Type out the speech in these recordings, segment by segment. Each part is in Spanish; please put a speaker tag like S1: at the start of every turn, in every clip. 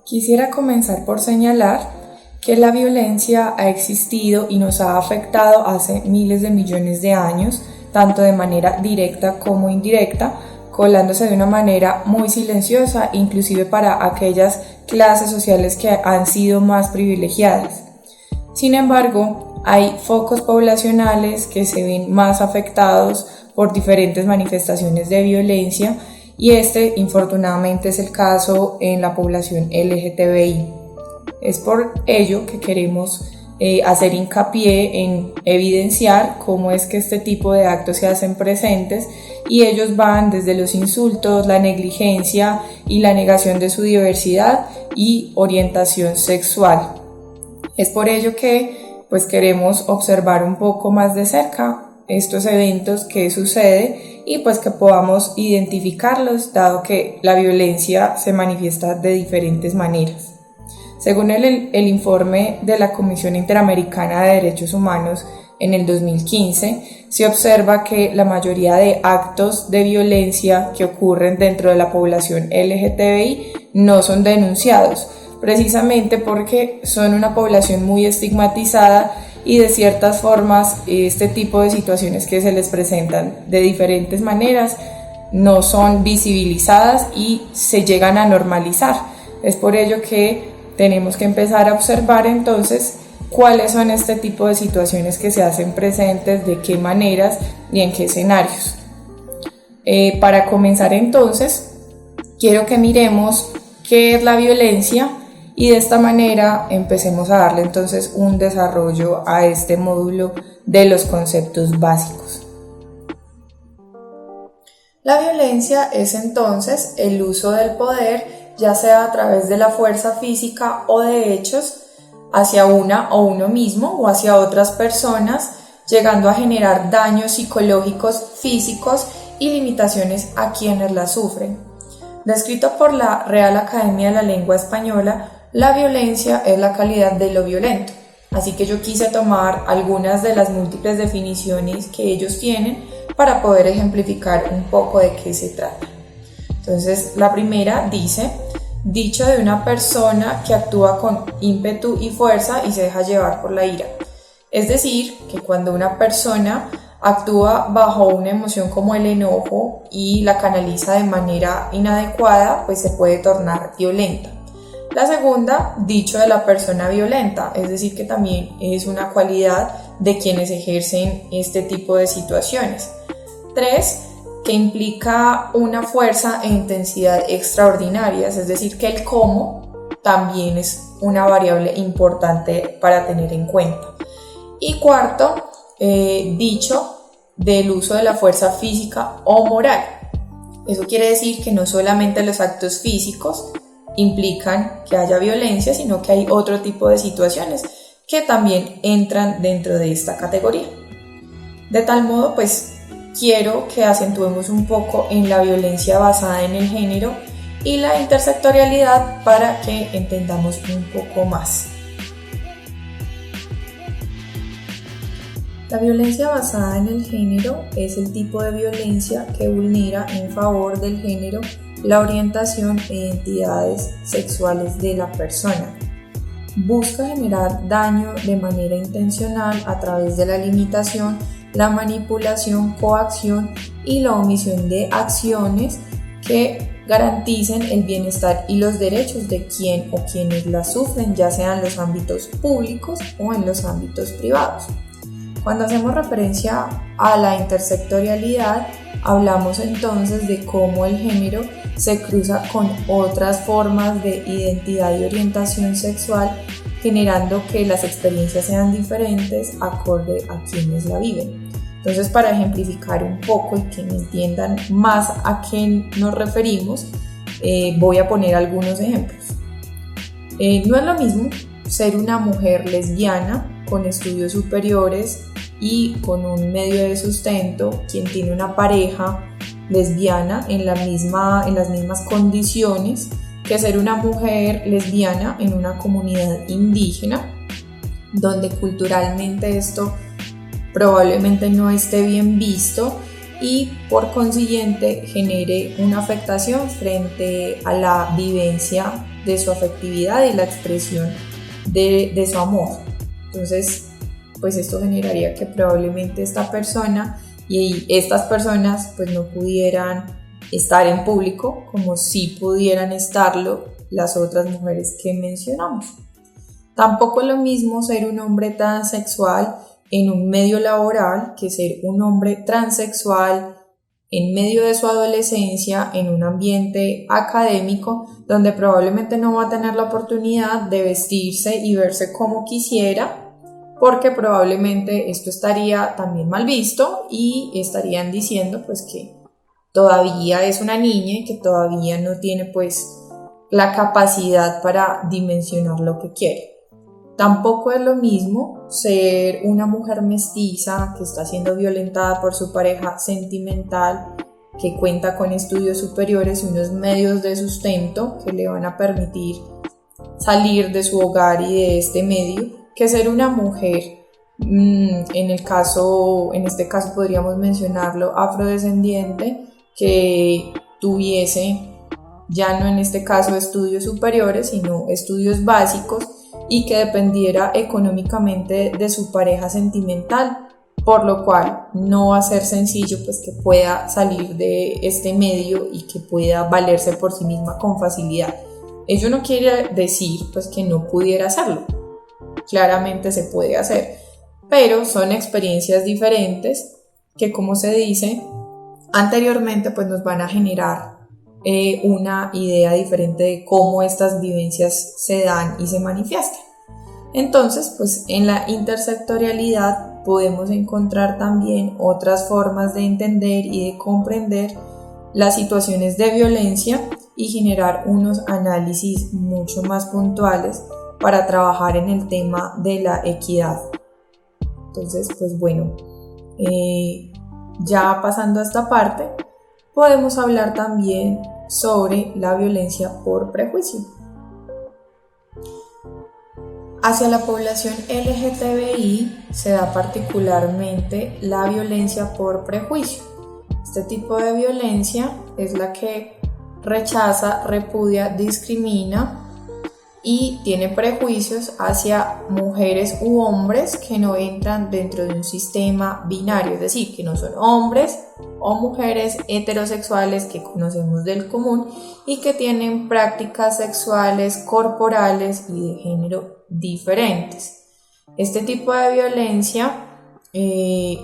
S1: Quisiera comenzar por señalar que la violencia ha existido y nos ha afectado hace miles de millones de años, tanto de manera directa como indirecta, colándose de una manera muy silenciosa, inclusive para aquellas clases sociales que han sido más privilegiadas. Sin embargo, hay focos poblacionales que se ven más afectados por diferentes manifestaciones de violencia y infortunadamente es el caso en la población LGTBI. Es por ello que queremos hacer hincapié en evidenciar cómo es que este tipo de actos se hacen presentes y ellos van desde los insultos, la negligencia y la negación de su diversidad y orientación sexual. Es por ello que queremos observar un poco más de cerca estos eventos que sucede y que podamos identificarlos, dado que la violencia se manifiesta de diferentes maneras. Según el informe de la Comisión Interamericana de Derechos Humanos en el 2015, se observa que la mayoría de actos de violencia que ocurren dentro de la población LGTBI no son denunciados, precisamente porque son una población muy estigmatizada y de ciertas formas este tipo de situaciones que se les presentan de diferentes maneras no son visibilizadas y se llegan a normalizar. Es por ello que tenemos que empezar a observar entonces cuáles son este tipo de situaciones que se hacen presentes, de qué maneras y en qué escenarios. Para comenzar entonces, quiero que miremos qué es la violencia y de esta manera empecemos a darle entonces un desarrollo a este módulo de los conceptos básicos. La violencia es entonces el uso del poder, ya sea a través de la fuerza física o de hechos, hacia una o uno mismo o hacia otras personas, llegando a generar daños psicológicos, físicos y limitaciones a quienes la sufren. Descrito por la Real Academia de la Lengua Española, la violencia es la calidad de lo violento. Así que yo quise tomar algunas de las múltiples definiciones que ellos tienen para poder ejemplificar un poco de qué se trata. Entonces, la primera dice: dicho de una persona que actúa con ímpetu y fuerza y se deja llevar por la ira. Es decir, que cuando una persona actúa bajo una emoción como el enojo y la canaliza de manera inadecuada, se puede tornar violenta. La segunda, dicho de la persona violenta, es decir, que también es una cualidad de quienes ejercen este tipo de situaciones. 3, que implica una fuerza e intensidad extraordinarias, es decir, que el cómo también es una variable importante para tener en cuenta. Y cuarto, dicho del uso de la fuerza física o moral. Eso quiere decir que no solamente los actos físicos implican que haya violencia, sino que hay otro tipo de situaciones que también entran dentro de esta categoría. De tal modo, quiero que acentuemos un poco en la violencia basada en el género y la intersectorialidad para que entendamos un poco más. La violencia basada en el género es el tipo de violencia que vulnera en favor del género la orientación e identidades sexuales de la persona. Busca generar daño de manera intencional a través de la limitación, la manipulación, coacción y la omisión de acciones que garanticen el bienestar y los derechos de quien o quienes la sufren, ya sean en los ámbitos públicos o en los ámbitos privados. Cuando hacemos referencia a la intersectorialidad, hablamos entonces de cómo el género se cruza con otras formas de identidad y orientación sexual, generando que las experiencias sean diferentes acorde a quienes la viven. Entonces, para ejemplificar un poco y que me entiendan más a qué nos referimos, voy a poner algunos ejemplos. No es lo mismo ser una mujer lesbiana con estudios superiores y con un medio de sustento, quien tiene una pareja lesbiana en las mismas condiciones que ser una mujer lesbiana en una comunidad indígena, donde culturalmente esto probablemente no esté bien visto y por consiguiente genere una afectación frente a la vivencia de su afectividad y la expresión de su amor. Entonces, pues esto generaría que probablemente esta persona y estas personas pues no pudieran estar en público como si pudieran estarlo las otras mujeres que mencionamos. Tampoco es lo mismo ser un hombre transexual en un medio laboral que ser un hombre transexual en medio de su adolescencia en un ambiente académico donde probablemente no va a tener la oportunidad de vestirse y verse como quisiera, porque probablemente esto estaría también mal visto y estarían diciendo pues que todavía es una niña y que todavía no tiene pues la capacidad para dimensionar lo que quiere. Tampoco es lo mismo ser una mujer mestiza que está siendo violentada por su pareja sentimental, que cuenta con estudios superiores y unos medios de sustento que le van a permitir salir de su hogar y de este medio, que ser una mujer, en este caso podríamos mencionarlo, afrodescendiente, que tuviese ya no en este caso estudios superiores, sino estudios básicos y que dependiera económicamente de su pareja sentimental, por lo cual no va a ser sencillo pues que pueda salir de este medio y que pueda valerse por sí misma con facilidad. Ello no quiere decir pues que no pudiera hacerlo, claramente se puede hacer, pero son experiencias diferentes que, como se dice anteriormente, pues nos van a generar una idea diferente de cómo estas vivencias se dan y se manifiestan. Entonces, pues en la intersectorialidad podemos encontrar también otras formas de entender y de comprender las situaciones de violencia y generar unos análisis mucho más puntuales para trabajar en el tema de la equidad. Entonces, pues bueno, ya pasando a esta parte, podemos hablar también sobre la violencia por prejuicio. Hacia la población LGTBI se da particularmente la violencia por prejuicio. Este tipo de violencia es la que rechaza, repudia, discrimina y tiene prejuicios hacia mujeres u hombres que no entran dentro de un sistema binario, es decir, que no son hombres o mujeres heterosexuales que conocemos del común y que tienen prácticas sexuales, corporales y de género diferentes. Este tipo de violencia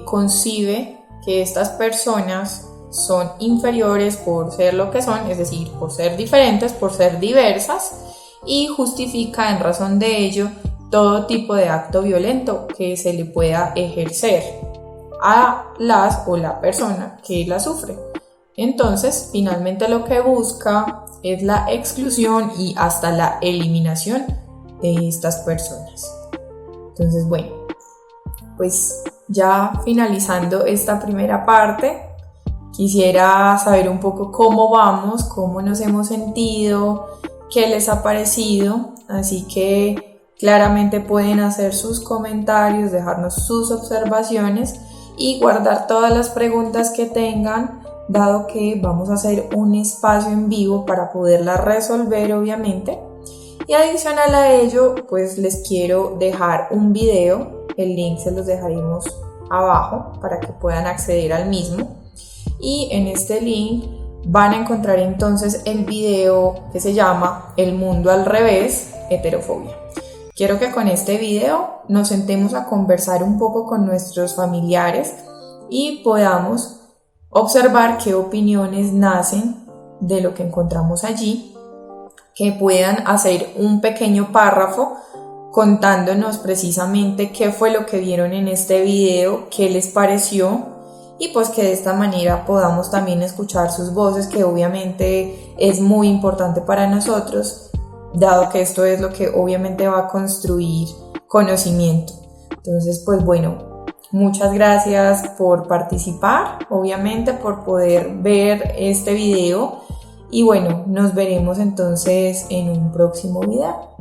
S1: concibe que estas personas son inferiores por ser lo que son, es decir, por ser diferentes, por ser diversas, y justifica en razón de ello todo tipo de acto violento que se le pueda ejercer a las o la persona que la sufre. Entonces, finalmente lo que busca es la exclusión y hasta la eliminación de estas personas. Entonces, bueno, pues ya finalizando esta primera parte, quisiera saber un poco cómo vamos, cómo nos hemos sentido, qué les ha parecido, así que claramente pueden hacer sus comentarios, dejarnos sus observaciones y guardar todas las preguntas que tengan, dado que vamos a hacer un espacio en vivo para poderlas resolver, obviamente. Y adicional a ello, pues les quiero dejar un video, el link se los dejaremos abajo para que puedan acceder al mismo, y en este link van a encontrar entonces el video que se llama El mundo al revés, heterofobia. Quiero que con este video nos sentemos a conversar un poco con nuestros familiares y podamos observar qué opiniones nacen de lo que encontramos allí, que puedan hacer un pequeño párrafo contándonos precisamente qué fue lo que vieron en este video, qué les pareció, y pues que de esta manera podamos también escuchar sus voces, que obviamente es muy importante para nosotros, dado que esto es lo que obviamente va a construir conocimiento. Entonces, pues bueno, Muchas gracias por participar, obviamente por poder ver este video y bueno, nos veremos entonces en un próximo video.